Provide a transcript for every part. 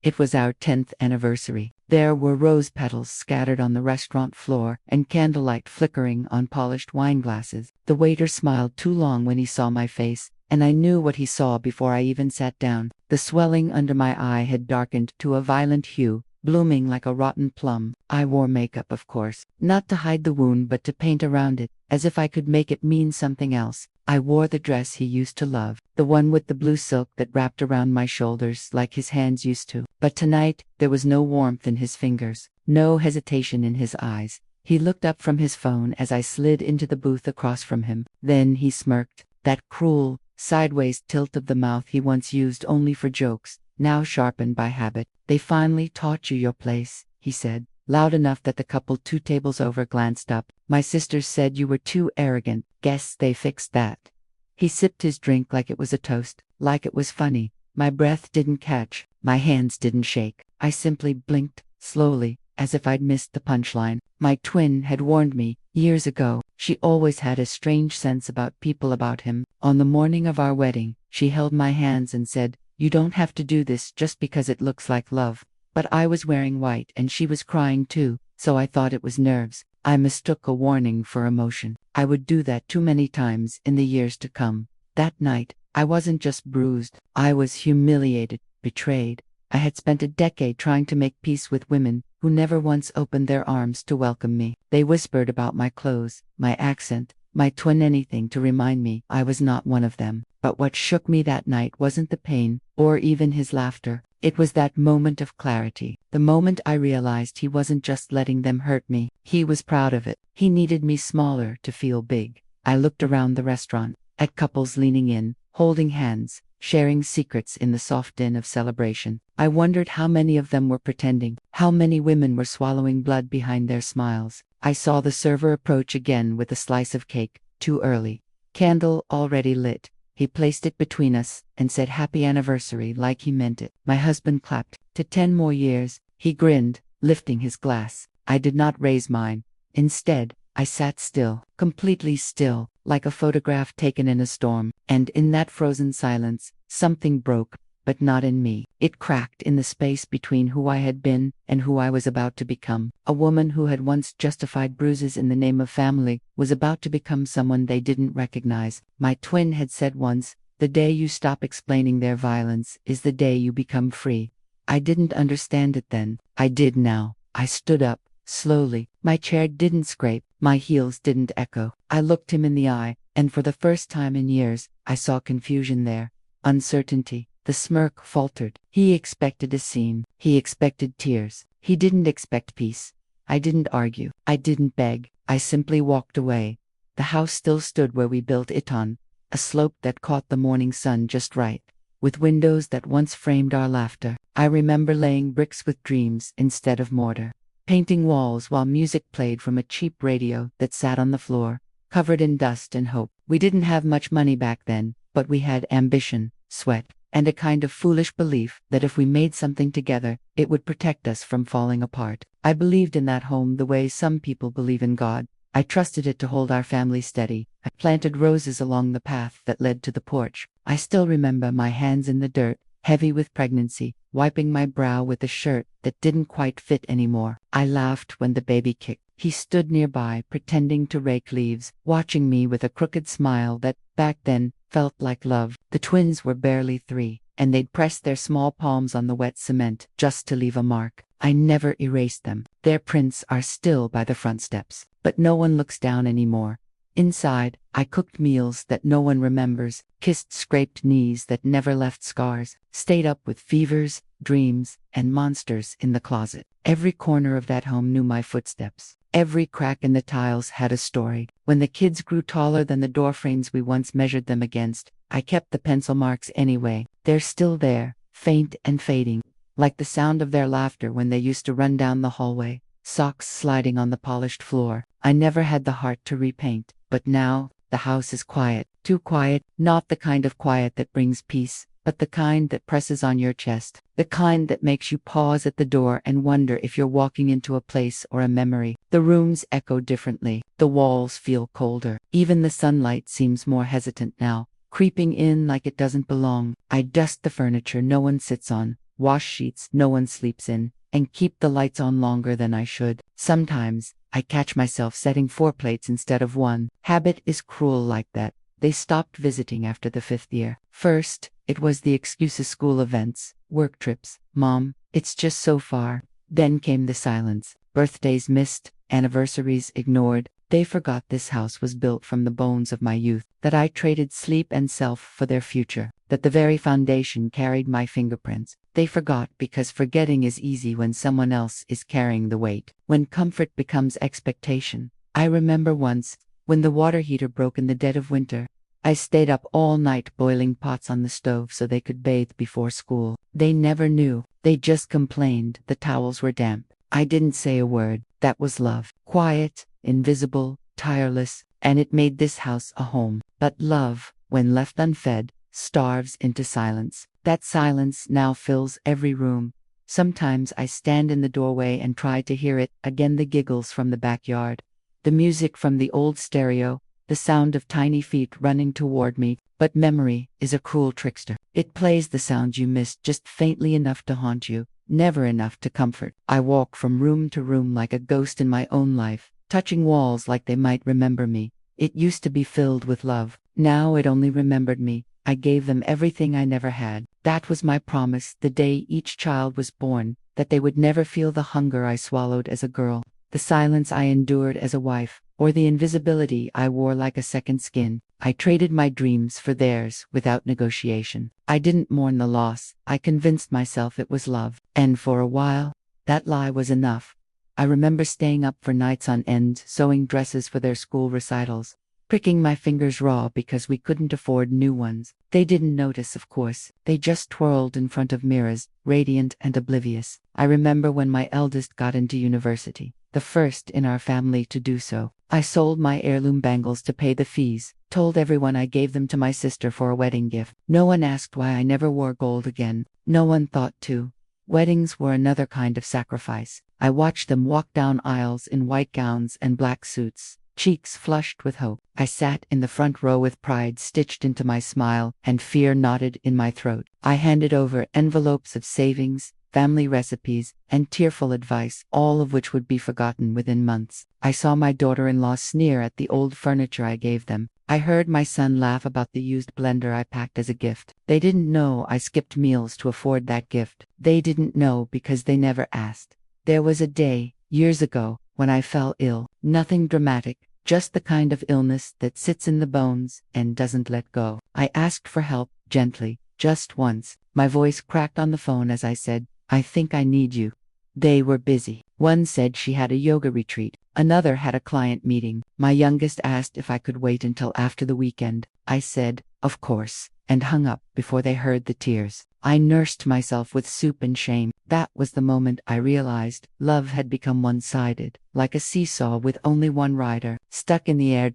It was our 10th anniversary. There were rose petals scattered on the restaurant floor and candlelight flickering on polished wine glasses. The waiter smiled too long when he saw my face, and I knew what he saw before I even sat down. The swelling under my eye had darkened to a violent hue, blooming like a rotten plum. I wore makeup, of course, not to hide the wound but to paint around it, as if I could make it mean something else. I wore the dress he used to love, the one with the blue silk that wrapped around my shoulders like his hands used to. But tonight, there was no warmth in his fingers, no hesitation in his eyes. He looked up from his phone as I slid into the booth across from him. Then he smirked, that cruel, sideways tilt of the mouth he once used only for jokes, now sharpened by habit. "They finally taught you your place," he said, loud enough that the couple 2 tables over glanced up. "My sisters said you were too arrogant. Guess they fixed that." He sipped his drink like it was a toast, like it was funny. My breath didn't catch, my hands didn't shake. I simply blinked, slowly, as if I'd missed the punchline. My twin had warned me, years ago. She always had a strange sense about people about him. On the morning of our wedding, she held my hands and said, "You don't have to do this just because it looks like love." But I was wearing white and she was crying too, so I thought it was nerves. I mistook a warning for emotion. I would do that too many times in the years to come. That night, I wasn't just bruised. I was humiliated, betrayed. I had spent a decade trying to make peace with women who never once opened their arms to welcome me. They whispered about my clothes, my accent, my twin, anything to remind me I was not one of them. But what shook me that night wasn't the pain, or even his laughter. It was that moment of clarity, the moment I realized he wasn't just letting them hurt me. He was proud of it. He needed me smaller to feel big. I looked around the restaurant, at couples leaning in, holding hands, sharing secrets in the soft din of celebration. I wondered how many of them were pretending, how many women were swallowing blood behind their smiles. I saw the server approach again with a slice of cake, too early. Candle already lit. He placed it between us and said happy anniversary like he meant it. My husband clapped. To 10 more years, he grinned, lifting his glass. I did not raise mine. Instead, I sat still, completely still, like a photograph taken in a storm. And in that frozen silence, something broke, but not in me. It cracked in the space between who I had been and who I was about to become. A woman who had once justified bruises in the name of family was about to become someone they didn't recognize. My twin had said once, "The day you stop explaining their violence is the day you become free." I didn't understand it then. I did now. I stood up, slowly. My chair didn't scrape, my heels didn't echo. I looked him in the eye, and for the first time in years, I saw confusion there, uncertainty. The smirk faltered. He expected a scene. He expected tears. He didn't expect peace. I didn't argue. I didn't beg. I simply walked away. The house still stood where we built it on, a slope that caught the morning sun just right, with windows that once framed our laughter. I remember laying bricks with dreams instead of mortar, painting walls while music played from a cheap radio that sat on the floor, covered in dust and hope. We didn't have much money back then, but we had ambition, sweat, and a kind of foolish belief that if we made something together, it would protect us from falling apart. I believed in that home the way some people believe in God. I trusted it to hold our family steady. I planted roses along the path that led to the porch. I still remember my hands in the dirt, heavy with pregnancy, wiping my brow with a shirt that didn't quite fit anymore. I laughed when the baby kicked. He stood nearby, pretending to rake leaves, watching me with a crooked smile that, back then, felt like love. The twins were barely 3, and they'd pressed their small palms on the wet cement just to leave a mark. I never erased them. Their prints are still by the front steps. But no one looks down anymore. Inside, I cooked meals that no one remembers, kissed scraped knees that never left scars, stayed up with fevers, dreams, and monsters in the closet. Every corner of that home knew my footsteps. Every crack in the tiles had a story. When the kids grew taller than the door frames we once measured them against, I kept the pencil marks anyway. They're still there, faint and fading, like the sound of their laughter when they used to run down the hallway, socks sliding on the polished floor. I never had the heart to repaint, but now, the house is quiet. Too quiet, not the kind of quiet that brings peace, but the kind that presses on your chest, the kind that makes you pause at the door and wonder if you're walking into a place or a memory. The rooms echo differently. The walls feel colder. Even the sunlight seems more hesitant now, creeping in like it doesn't belong. I dust the furniture no one sits on, wash sheets no one sleeps in, and keep the lights on longer than I should. Sometimes, I catch myself setting 4 plates instead of 1. Habit is cruel like that. They stopped visiting after the 5th year. First, it was the excuses: school events, work trips, mom, it's just so far. Then came the silence, birthdays missed, anniversaries ignored. They forgot this house was built from the bones of my youth, that I traded sleep and self for their future, that the very foundation carried my fingerprints. They forgot because forgetting is easy when someone else is carrying the weight, when comfort becomes expectation. I remember once, when the water heater broke in the dead of winter, I stayed up all night boiling pots on the stove so they could bathe before school. They never knew. They just complained the towels were damp. I didn't say a word. That was love. Quiet, invisible, tireless, and it made this house a home. But love, when left unfed, starves into silence. That silence now fills every room. Sometimes I stand in the doorway and try to hear it again: the giggles from the backyard, the music from the old stereo, the sound of tiny feet running toward me. But memory is a cruel trickster. It plays the sounds you missed just faintly enough to haunt you, never enough to comfort. I walk from room to room like a ghost in my own life, touching walls like they might remember me. It used to be filled with love. Now it only remembered me. I gave them everything I never had. That was my promise the day each child was born, that they would never feel the hunger I swallowed as a girl, the silence I endured as a wife, or the invisibility I wore like a second skin. I traded my dreams for theirs without negotiation. I didn't mourn the loss. I convinced myself it was love. And for a while, that lie was enough. I remember staying up for nights on end, sewing dresses for their school recitals, pricking my fingers raw because we couldn't afford new ones. They didn't notice, of course. They just twirled in front of mirrors, radiant and oblivious. I remember when my eldest got into university, the first in our family to do so. I sold my heirloom bangles to pay the fees, told everyone I gave them to my sister for a wedding gift. No one asked why I never wore gold again. No one thought to. Weddings were another kind of sacrifice. I watched them walk down aisles in white gowns and black suits, cheeks flushed with hope. I sat in the front row with pride stitched into my smile and fear knotted in my throat. I handed over envelopes of savings, family recipes, and tearful advice, all of which would be forgotten within months. I saw my daughter-in-law sneer at the old furniture I gave them. I heard my son laugh about the used blender I packed as a gift. They didn't know I skipped meals to afford that gift. They didn't know because they never asked. There was a day, years ago, when I fell ill. Nothing dramatic, just the kind of illness that sits in the bones and doesn't let go. I asked for help, gently, just once. My voice cracked on the phone as I said, "I think I need you." They were busy. One said she had a yoga retreat. Another had a client meeting. My youngest asked if I could wait until after the weekend. I said, "Of course," and hung up before they heard the tears. I nursed myself with soup and shame. That was the moment I realized love had become one-sided, like a seesaw with only one rider, stuck in the air.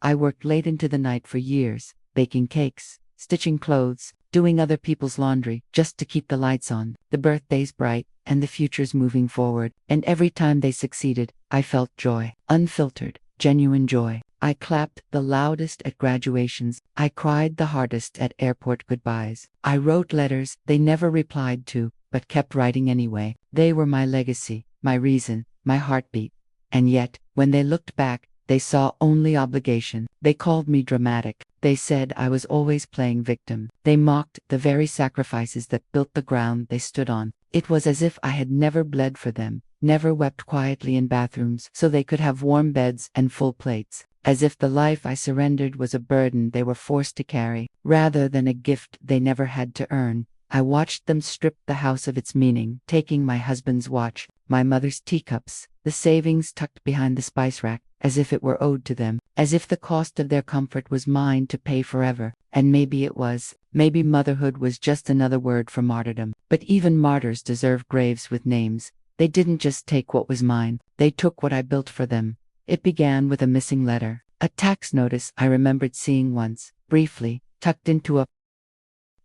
I worked late into the night for years, baking cakes, stitching clothes, doing other people's laundry, just to keep the lights on, the birthdays bright, and the futures moving forward. And every time they succeeded, I felt joy, unfiltered, genuine joy. I clapped the loudest at graduations. I cried the hardest at airport goodbyes. I wrote letters they never replied to, but kept writing anyway. They were my legacy, my reason, my heartbeat. And yet, when they looked back, they saw only obligation. They called me dramatic. They said I was always playing victim. They mocked the very sacrifices that built the ground they stood on. It was as if I had never bled for them, never wept quietly in bathrooms so they could have warm beds and full plates. As if the life I surrendered was a burden they were forced to carry, rather than a gift they never had to earn. I watched them strip the house of its meaning, taking my husband's watch, my mother's teacups, the savings tucked behind the spice rack, as if it were owed to them, as if the cost of their comfort was mine to pay forever. And maybe it was. Maybe motherhood was just another word for martyrdom. But even martyrs deserve graves with names. They didn't just take what was mine, they took what I built for them. It began with a missing letter, a tax notice I remembered seeing once, briefly, tucked into a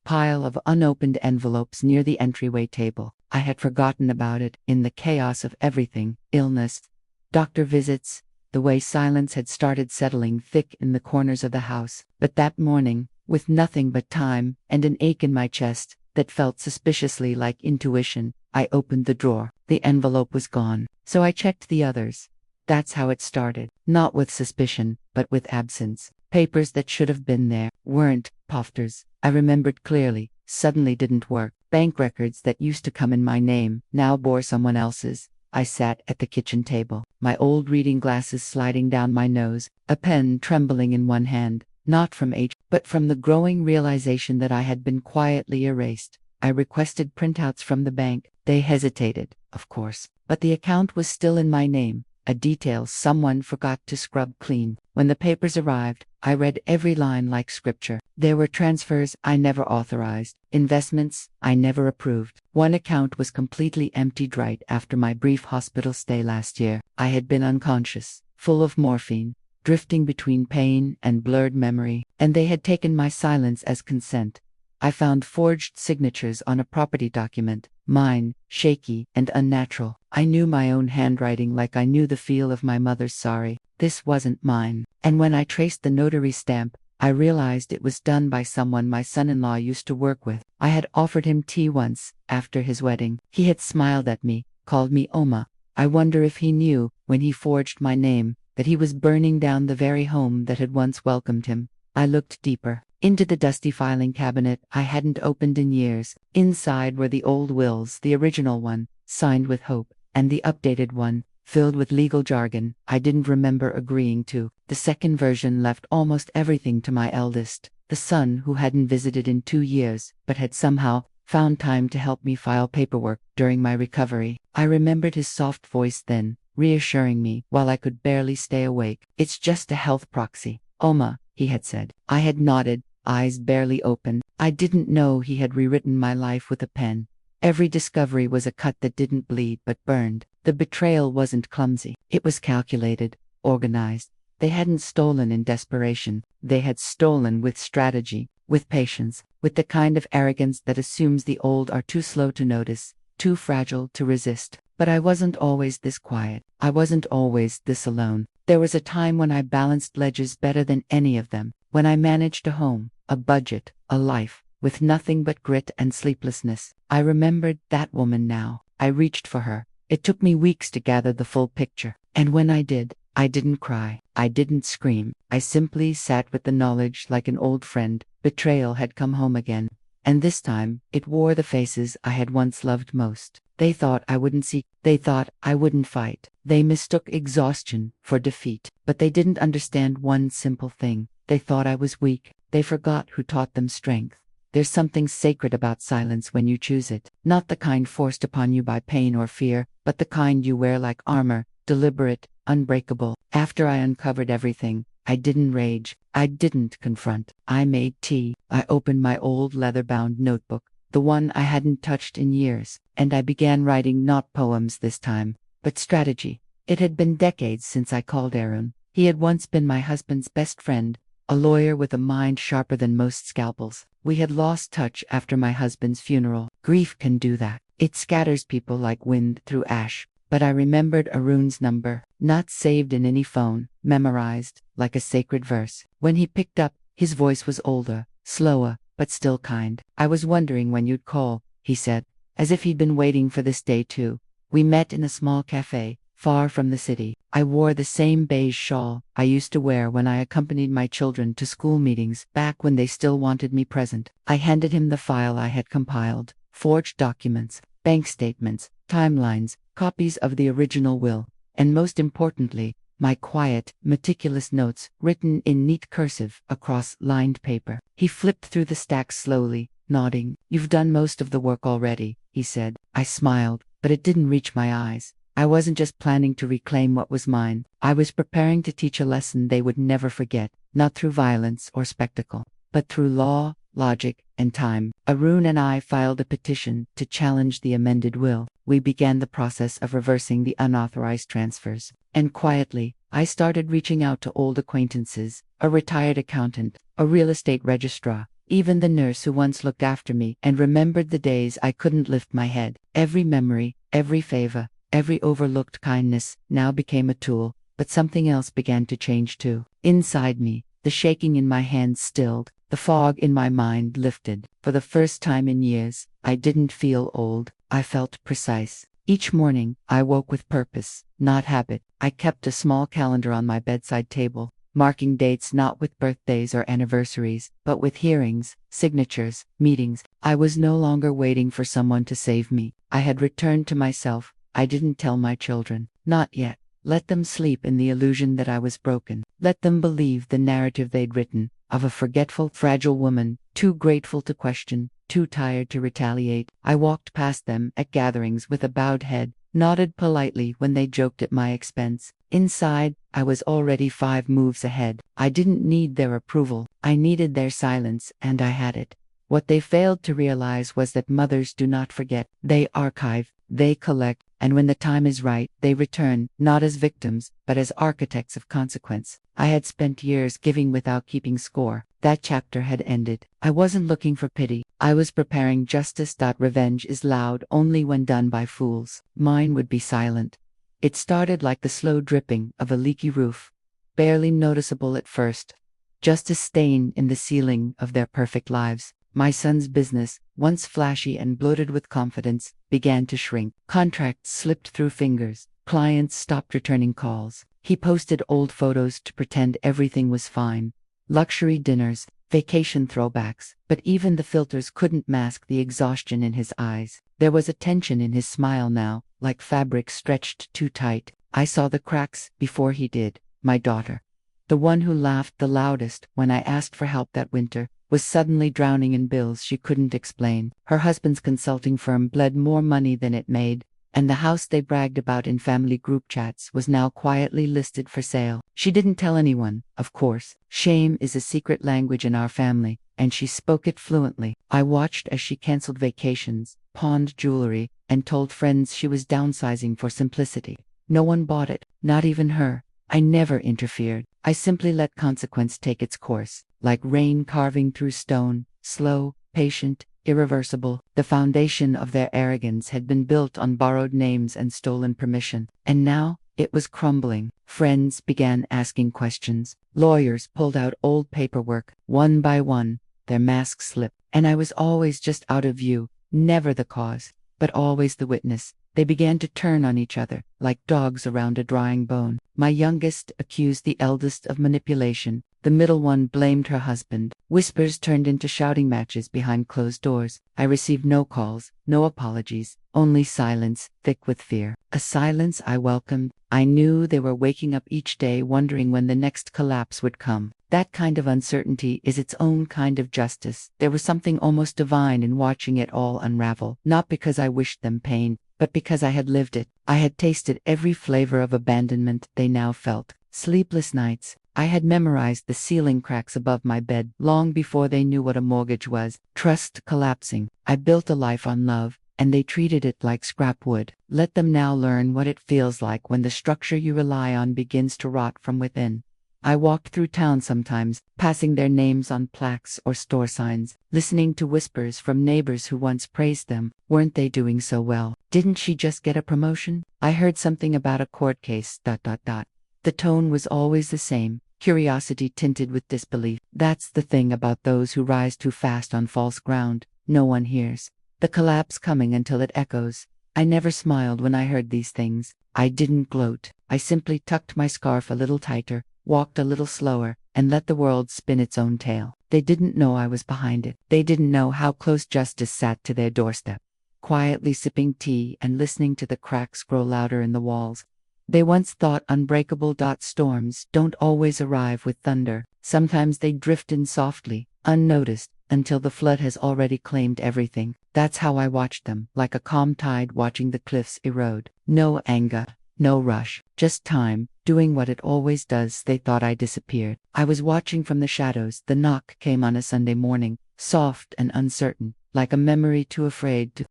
pile of unopened envelopes near the entryway table. I had forgotten about it in the chaos of everything: illness, doctor visits, the way silence had started settling thick in the corners of the house. But that morning, with nothing but time and an ache in my chest, that felt suspiciously like intuition. I opened the drawer. The envelope was gone. So I checked the others. That's how it started. Not with suspicion, but with absence. Papers that should have been there weren't. Pofters, I remembered clearly, suddenly didn't work. Bank records that used to come in my name now bore someone else's. I sat at the kitchen table, my old reading glasses sliding down my nose, a pen trembling in one hand, not from age, but from the growing realization that I had been quietly erased. I requested printouts from the bank. They hesitated, of course, but the account was still in my name, a detail someone forgot to scrub clean. When the papers arrived, I read every line like scripture. There were transfers I never authorized, investments I never approved. One account was completely emptied right after my brief hospital stay last year. I had been unconscious, full of morphine, drifting between pain and blurred memory, and they had taken my silence as consent. I found forged signatures on a property document, mine, shaky and unnatural. I knew my own handwriting like I knew the feel of my mother's sorry. This wasn't mine. And when I traced the notary stamp, I realized it was done by someone my son-in-law used to work with. I had offered him tea once, after his wedding. He had smiled at me, called me Oma. I wonder if he knew, when he forged my name, that he was burning down the very home that had once welcomed him. I looked deeper, into the dusty filing cabinet I hadn't opened in years. Inside were the old wills, the original one, signed with hope, and the updated one, filled with legal jargon I didn't remember agreeing to. The second version left almost everything to my eldest, the son who hadn't visited in 2 years, but had somehow found time to help me file paperwork during my recovery. I remembered his soft voice then, reassuring me while I could barely stay awake. It's just a health proxy, Oma, he had said. I had nodded, eyes barely open. I didn't know he had rewritten my life with a pen. Every discovery was a cut that didn't bleed but burned. The betrayal wasn't clumsy. It was calculated, organized. They hadn't stolen in desperation. They had stolen with strategy, with patience, with the kind of arrogance that assumes the old are too slow to notice, too fragile to resist. But I wasn't always this quiet. I wasn't always this alone. There was a time when I balanced ledges better than any of them, when I managed a home, a budget, a life, with nothing but grit and sleeplessness. I remembered that woman now. I reached for her. It took me weeks to gather the full picture. And when I did, I didn't cry. I didn't scream. I simply sat with the knowledge like an old friend. Betrayal had come home again. And this time, it wore the faces I had once loved most. They thought I wouldn't seek. They thought I wouldn't fight. They mistook exhaustion for defeat. But they didn't understand one simple thing. They thought I was weak. They forgot who taught them strength. There's something sacred about silence when you choose it. Not the kind forced upon you by pain or fear, but the kind you wear like armor, deliberate, unbreakable. After I uncovered everything, I didn't rage. I didn't confront. I made tea. I opened my old leather-bound notebook, the one I hadn't touched in years, and I began writing not poems this time, but strategy. It had been decades since I called Arun. He had once been my husband's best friend, a lawyer with a mind sharper than most scalpels. We had lost touch after my husband's funeral. Grief can do that. It scatters people like wind through ash. But I remembered Arun's number, not saved in any phone, memorized, like a sacred verse. When he picked up, his voice was older, slower, but still kind. I was wondering when you'd call, he said, as if he'd been waiting for this day too. We met in a small cafe, far from the city. I wore the same beige shawl I used to wear when I accompanied my children to school meetings, back when they still wanted me present. I handed him the file I had compiled, forged documents, bank statements, timelines, copies of the original will, and most importantly, my quiet, meticulous notes, written in neat cursive across lined paper. He flipped through the stacks slowly, nodding. You've done most of the work already, he said. I smiled, but it didn't reach my eyes. I wasn't just planning to reclaim what was mine. I was preparing to teach a lesson they would never forget, not through violence or spectacle, but through law, logic, and time. Arun and I filed a petition to challenge the amended will. We began the process of reversing the unauthorized transfers. And quietly, I started reaching out to old acquaintances, a retired accountant, a real estate registrar, even the nurse who once looked after me and remembered the days I couldn't lift my head. Every memory, every favor, every overlooked kindness now became a tool, but something else began to change too. Inside me, The shaking in my hands stilled. The fog in my mind lifted. For the first time in years, I didn't feel old. I felt precise. Each morning, I woke with purpose, not habit. I kept a small calendar on my bedside table, marking dates not with birthdays or anniversaries, but with hearings, signatures, meetings. I was no longer waiting for someone to save me. I had returned to myself. I didn't tell my children. Not yet. Let them sleep in the illusion that I was broken. Let them believe the narrative they'd written, of a forgetful, fragile woman, too grateful to question, too tired to retaliate. I walked past them at gatherings with a bowed head, nodded politely when they joked at my expense. Inside, I was already 5 moves ahead. I didn't need their approval. I needed their silence, and I had it. What they failed to realize was that mothers do not forget. They archive, they collect, and when the time is right, they return, not as victims, but as architects of consequence. I had spent years giving without keeping score. That chapter had ended. I wasn't looking for pity. I was preparing justice. Revenge is loud only when done by fools. Mine would be silent. It started like the slow dripping of a leaky roof, barely noticeable at first, just a stain in the ceiling of their perfect lives. My son's business, once flashy and bloated with confidence, began to shrink. Contracts slipped through fingers. Clients stopped returning calls. He posted old photos to pretend everything was fine. Luxury dinners, vacation throwbacks, but even the filters couldn't mask the exhaustion in his eyes. There was a tension in his smile now, like fabric stretched too tight. I saw the cracks before he did. My daughter, the one who laughed the loudest when I asked for help that winter, was suddenly drowning in bills she couldn't explain. Her husband's consulting firm bled more money than it made, and the house they bragged about in family group chats was now quietly listed for sale. She didn't tell anyone, of course. Shame is a secret language in our family, and she spoke it fluently. I watched as she canceled vacations, pawned jewelry, and told friends she was downsizing for simplicity. No one bought it, not even her. I never interfered. I simply let consequence take its course, like rain carving through stone, slow, patient, irreversible. The foundation of their arrogance had been built on borrowed names and stolen permission, and now it was crumbling. Friends began asking questions. Lawyers pulled out old paperwork. One by one, their masks slipped, and I was always just out of view, never the cause, but always the witness. They began to turn on each other, like dogs around a drying bone. My youngest accused the eldest of manipulation. The middle one blamed her husband. Whispers turned into shouting matches behind closed doors. I received no calls, no apologies, only silence, thick with fear. A silence I welcomed. I knew they were waking up each day wondering when the next collapse would come. That kind of uncertainty is its own kind of justice. There was something almost divine in watching it all unravel, not because I wished them pain, but because I had lived it. I had tasted every flavor of abandonment they now felt. Sleepless nights. I had memorized the ceiling cracks above my bed long before they knew what a mortgage was. Trust collapsing. I built a life on love, and they treated it like scrap wood. Let them now learn what it feels like when the structure you rely on begins to rot from within. I walked through town sometimes, passing their names on plaques or store signs, listening to whispers from neighbors who once praised them. Weren't they doing so well? Didn't she just get a promotion? I heard something about a court case. The tone was always the same, curiosity tinted with disbelief. That's the thing about those who rise too fast on false ground. No one hears the collapse coming until it echoes. I never smiled when I heard these things. I didn't gloat. I simply tucked my scarf a little tighter, walked a little slower, and let the world spin its own tale. They didn't know I was behind it. They didn't know how close justice sat to their doorstep, quietly sipping tea and listening to the cracks grow louder in the walls. They once thought unbreakable. Storms don't always arrive with thunder. Sometimes they drift in softly, unnoticed, until the flood has already claimed everything. That's how I watched them, like a calm tide watching the cliffs erode. No anger, no rush, just time, doing what it always does. They thought I disappeared. I was watching from the shadows. The knock came on a Sunday morning, soft and uncertain, like a memory too afraid to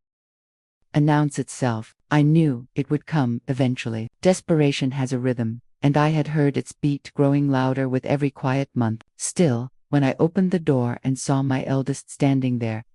announce itself. I knew it would come eventually. Desperation has a rhythm, and I had heard its beat growing louder with every quiet month. Still, when I opened the door and saw my eldest standing there,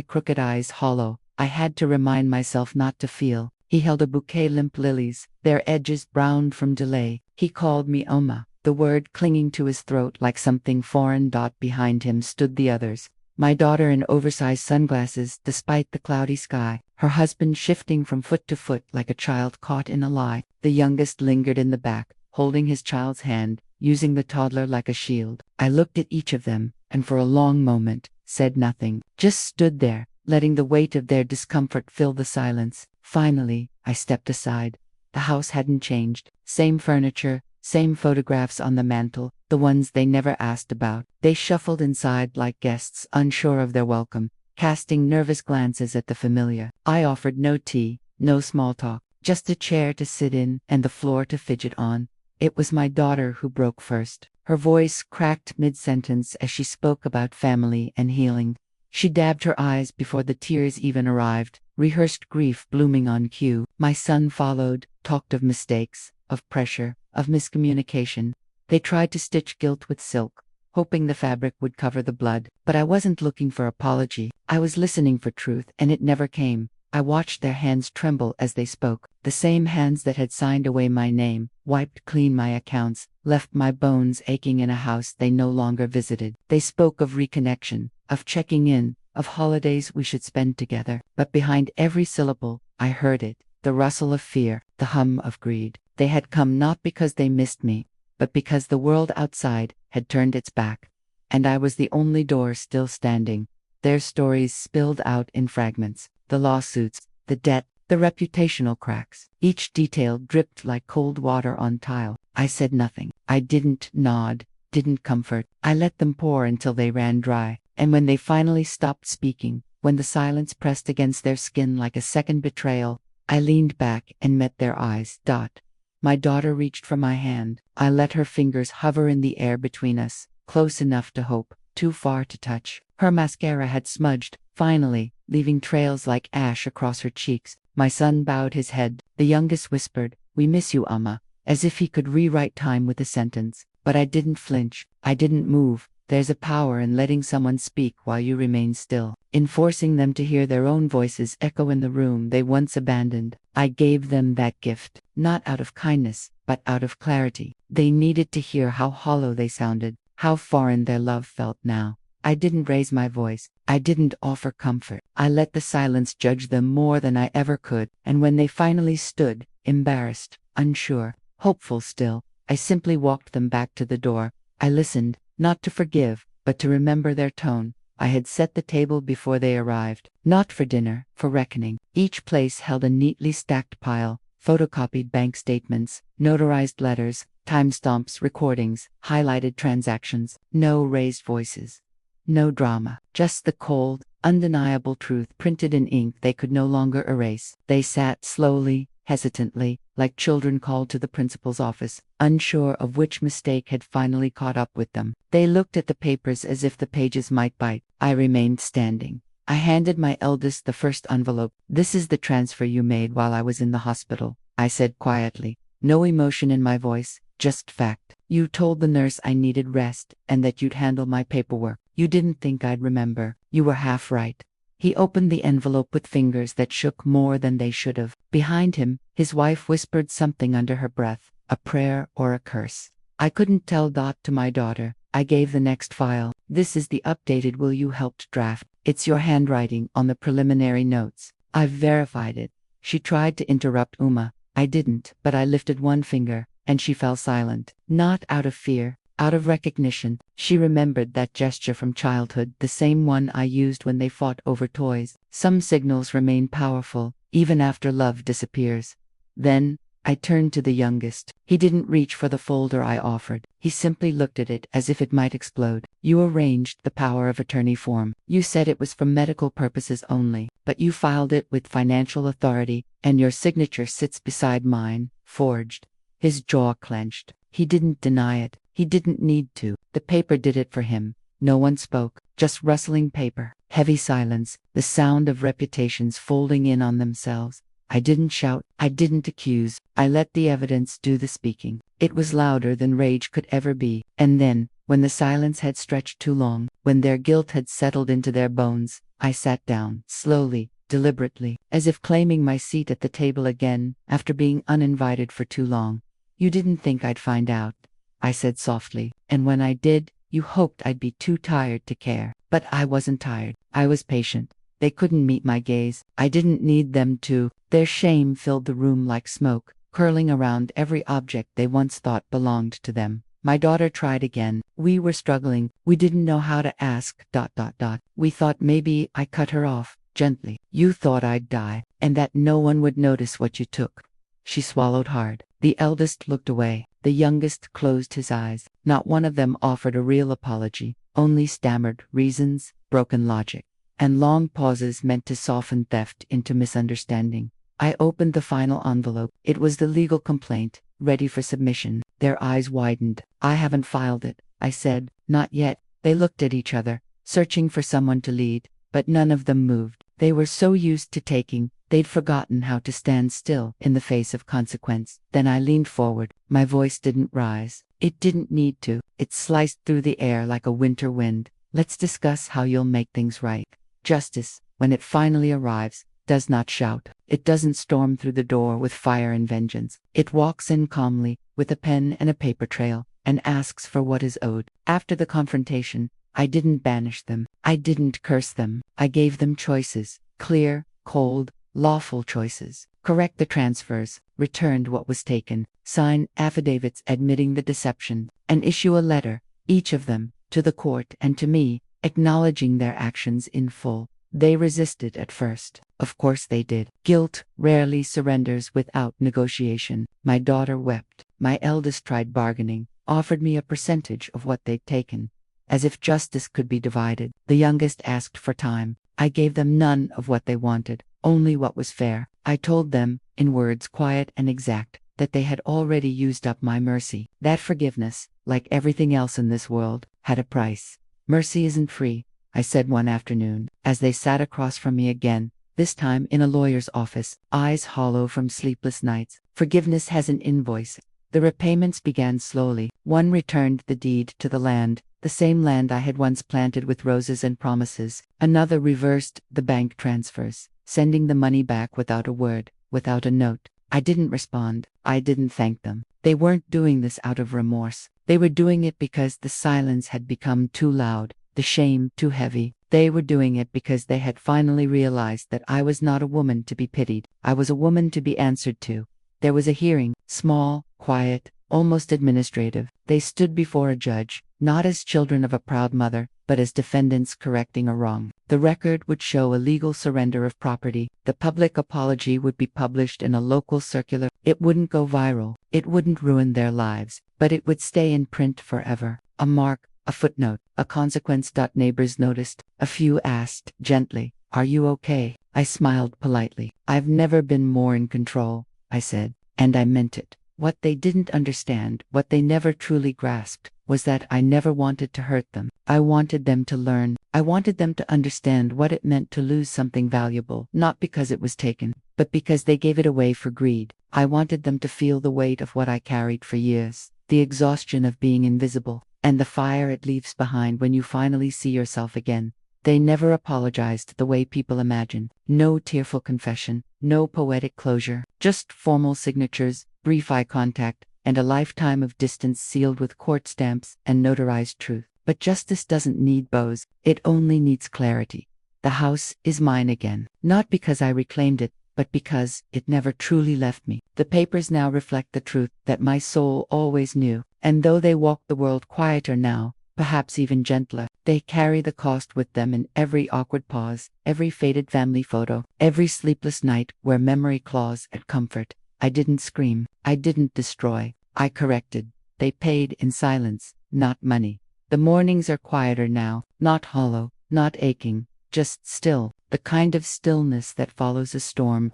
crooked eyes hollow, I had to remind myself not to feel. He held a bouquet limp lilies, their edges browned from delay. He called me Oma, the word clinging to his throat like something foreign. Behind him stood the others. My daughter in oversized sunglasses, despite the cloudy sky, her husband shifting from foot to foot like a child caught in a lie. The youngest lingered in the back, holding his child's hand, using the toddler like a shield. I looked at each of them, and for a long moment, said nothing, just stood there, letting the weight of their discomfort fill the silence. Finally, I stepped aside. The house hadn't changed. Same furniture, same photographs on the mantel, the ones they never asked about. They shuffled inside like guests, unsure of their welcome, casting nervous glances at the familiar. I offered no tea, no small talk, just a chair to sit in and the floor to fidget on. It was my daughter who broke first. Her voice cracked mid-sentence as she spoke about family and healing. She dabbed her eyes before the tears even arrived, rehearsed grief blooming on cue. My son followed, talked of mistakes, of pressure, of miscommunication. They tried to stitch guilt with silk, hoping the fabric would cover the blood. But I wasn't looking for apology. I was listening for truth, and it never came. I watched their hands tremble as they spoke, the same hands that had signed away my name, wiped clean my accounts, left my bones aching in a house they no longer visited. They spoke of reconnection, of checking in, of holidays we should spend together. But behind every syllable, I heard it, the rustle of fear, the hum of greed. They had come not because they missed me, but because the world outside had turned its back. And I was the only door still standing. Their stories spilled out in fragments. The lawsuits, the debt, the reputational cracks. Each detail dripped like cold water on tile. I said nothing. I didn't nod, didn't comfort. I let them pour until they ran dry. And when they finally stopped speaking, when the silence pressed against their skin like a second betrayal, I leaned back and met their eyes. My daughter reached for my hand. I let her fingers hover in the air between us, close enough to hope, too far to touch. Her mascara had smudged, finally, leaving trails like ash across her cheeks. My son bowed his head. The youngest whispered, "We miss you, Amma," as if he could rewrite time with a sentence. But I didn't flinch. I didn't move. There's a power in letting someone speak while you remain still, in forcing them to hear their own voices echo in the room they once abandoned. I gave them that gift, not out of kindness, but out of clarity. They needed to hear how hollow they sounded, how foreign their love felt now. I didn't raise my voice. I didn't offer comfort. I let the silence judge them more than I ever could, and when they finally stood, embarrassed, unsure, hopeful still, I simply walked them back to the door. I listened, not to forgive, but to remember their tone. I had set the table before they arrived, not for dinner, for reckoning. Each place held a neatly stacked pile, photocopied bank statements, notarized letters, timestamps, recordings, highlighted transactions. No raised voices. No drama, just the cold, undeniable truth printed in ink they could no longer erase. They sat slowly, hesitantly, like children called to the principal's office, unsure of which mistake had finally caught up with them. They looked at the papers as if the pages might bite. I remained standing. I handed my eldest the first envelope. "This is the transfer you made while I was in the hospital," I said quietly. No emotion in my voice, just fact. "You told the nurse I needed rest and that you'd handle my paperwork. You didn't think I'd remember. You were half right." He opened the envelope with fingers that shook more than they should have. Behind him, his wife whispered something under her breath, a prayer or a curse. I couldn't tell. To my daughter, I gave the next file. "This is the updated will you helped draft. It's your handwriting on the preliminary notes. I've verified it." She tried to interrupt Uma. I didn't, but I lifted one finger, and she fell silent. Not out of fear, out of recognition. She remembered that gesture from childhood, the same one I used when they fought over toys. Some signals remain powerful, even after love disappears. Then, I turned to the youngest. He didn't reach for the folder I offered. He simply looked at it as if it might explode. "You arranged the power of attorney form. You said it was for medical purposes only, but you filed it with financial authority, and your signature sits beside mine, forged." His jaw clenched. He didn't deny it. He didn't need to. The paper did it for him. No one spoke, just rustling paper, heavy silence, the sound of reputations folding in on themselves. I didn't shout. I didn't accuse. I let the evidence do the speaking. It was louder than rage could ever be. And then, when the silence had stretched too long, when their guilt had settled into their bones, I sat down, slowly, deliberately, as if claiming my seat at the table again, after being uninvited for too long. "You didn't think I'd find out," I said softly, and when I did, you hoped I'd be too tired to care. But I wasn't tired. I was patient. They couldn't meet my gaze. I didn't need them to. Their shame filled the room like smoke, curling around every object they once thought belonged to them. My daughter tried again. We were struggling. We didn't know how to ask. We thought maybe I cut her off, gently. You thought I'd die, and that no one would notice what you took. She swallowed hard. The eldest looked away. The youngest closed his eyes. Not one of them offered a real apology, only stammered reasons, broken logic, and long pauses meant to soften theft into misunderstanding. I opened the final envelope. It was the legal complaint, ready for submission. Their eyes widened. I haven't filed it, I said. Not yet. They looked at each other, searching for someone to lead, but none of them moved. They were so used to taking, they'd forgotten how to stand still in the face of consequence. Then I leaned forward. My voice didn't rise. It didn't need to. It sliced through the air like a winter wind. Let's discuss how you'll make things right. Justice, when it finally arrives, does not shout. It doesn't storm through the door with fire and vengeance. It walks in calmly, with a pen and a paper trail, and asks for what is owed. After the confrontation, I didn't banish them. I didn't curse them. I gave them choices. Clear, cold, lawful choices. Correct the transfers, returned what was taken, sign affidavits admitting the deception, and issue a letter, each of them, to the court and to me, acknowledging their actions in full. They resisted at first. Of course they did. Guilt rarely surrenders without negotiation. My daughter wept. My eldest tried bargaining, offered me a percentage of what they'd taken, as if justice could be divided. The youngest asked for time. I gave them none of what they wanted, only what was fair. I told them, in words quiet and exact, that they had already used up my mercy. That forgiveness, like everything else in this world, had a price. Mercy isn't free, I said one afternoon, as they sat across from me again, this time in a lawyer's office, eyes hollow from sleepless nights. Forgiveness has an invoice. The repayments began slowly. One returned the deed to the land, the same land I had once planted with roses and promises. Another reversed the bank transfers, sending the money back without a word, without a note. I didn't respond. I didn't thank them. They weren't doing this out of remorse. They were doing it because the silence had become too loud, the shame too heavy. They were doing it because they had finally realized that I was not a woman to be pitied. I was a woman to be answered to. There was a hearing, small, quiet, almost administrative. They stood before a judge, not as children of a proud mother, but as defendants correcting a wrong. The record would show a legal surrender of property. The public apology would be published in a local circular. It wouldn't go viral. It wouldn't ruin their lives, but it would stay in print forever. A mark, a footnote, a consequence. Neighbors noticed. A few asked, gently, "Are you okay?" I smiled politely. "I've never been more in control," I said, and I meant it. What they didn't understand, what they never truly grasped, was that I never wanted to hurt them. I wanted them to learn. I wanted them to understand what it meant to lose something valuable, not because it was taken, but because they gave it away for greed. I wanted them to feel the weight of what I carried for years, the exhaustion of being invisible, and the fire it leaves behind when you finally see yourself again. They never apologized the way people imagine. No tearful confession, no poetic closure, just formal signatures, brief eye contact, and a lifetime of distance sealed with court stamps and notarized truth. But justice doesn't need bows, it only needs clarity. The house is mine again, not because I reclaimed it, but because it never truly left me. The papers now reflect the truth that my soul always knew, and though they walk the world quieter now, perhaps even gentler, they carry the cost with them in every awkward pause, every faded family photo, every sleepless night where memory claws at comfort. I didn't scream. I didn't destroy. I corrected. They paid in silence, not money. The mornings are quieter now, not hollow, not aching, just still, the kind of stillness that follows a storm.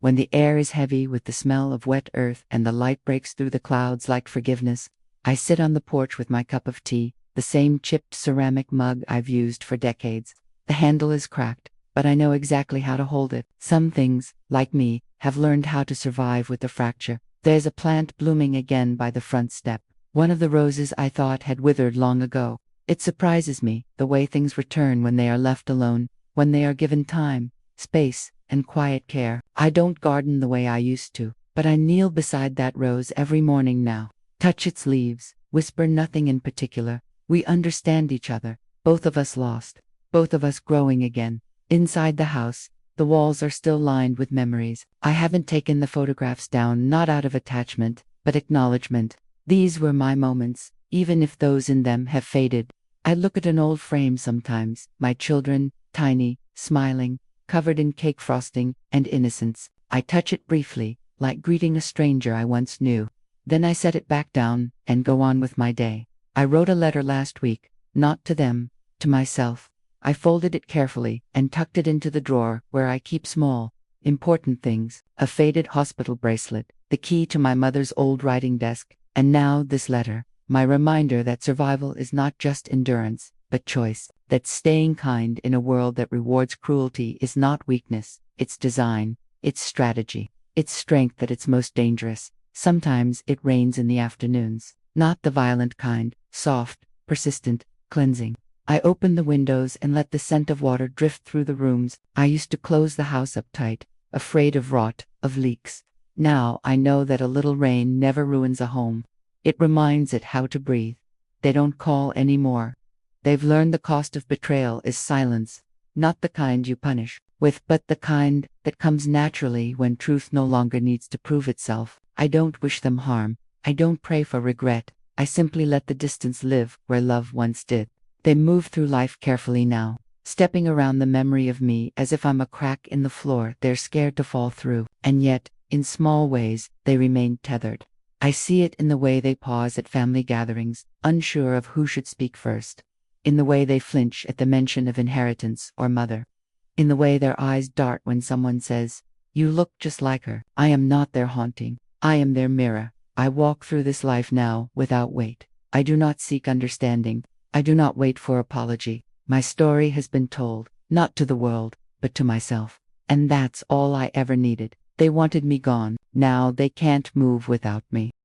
When the air is heavy with the smell of wet earth and the light breaks through the clouds like forgiveness, I sit on the porch with my cup of tea, the same chipped ceramic mug I've used for decades. The handle is cracked, but I know exactly how to hold it. Some things, like me, have learned how to survive with the fracture. There's a plant blooming again by the front step, one of the roses I thought had withered long ago. It surprises me, the way things return when they are left alone, when they are given time, space, and quiet care. I don't garden the way I used to, but I kneel beside that rose every morning now. Touch its leaves, whisper nothing in particular. We understand each other, both of us lost, both of us growing again. Inside the house, the walls are still lined with memories. I haven't taken the photographs down, not out of attachment, but acknowledgement. These were my moments, even if those in them have faded. I look at an old frame sometimes, my children, tiny, smiling, covered in cake frosting and innocence. I touch it briefly, like greeting a stranger I once knew. Then I set it back down and go on with my day. I wrote a letter last week, not to them, to myself. I folded it carefully and tucked it into the drawer where I keep small, important things: a faded hospital bracelet, the key to my mother's old writing desk, and now this letter, my reminder that survival is not just endurance, but choice, that staying kind in a world that rewards cruelty is not weakness, it's design, it's strategy, it's strength at its most dangerous. Sometimes it rains in the afternoons, not the violent kind, soft, persistent, cleansing. I open the windows and let the scent of water drift through the rooms. I used to close the house up tight, afraid of rot, of leaks. Now I know that a little rain never ruins a home. It reminds it how to breathe. They don't call anymore. They've learned the cost of betrayal is silence, not the kind you punish with, but the kind that comes naturally when truth no longer needs to prove itself. I don't wish them harm. I don't pray for regret. I simply let the distance live where love once did. They move through life carefully now, stepping around the memory of me as if I'm a crack in the floor they're scared to fall through. And yet, in small ways, they remain tethered. I see it in the way they pause at family gatherings, unsure of who should speak first. In the way they flinch at the mention of inheritance or mother. In the way their eyes dart when someone says, "You look just like her." I am not their haunting. I am their mirror. I walk through this life now without weight. I do not seek understanding. I do not wait for apology. My story has been told, not to the world, but to myself. And that's all I ever needed. They wanted me gone. Now they can't move without me.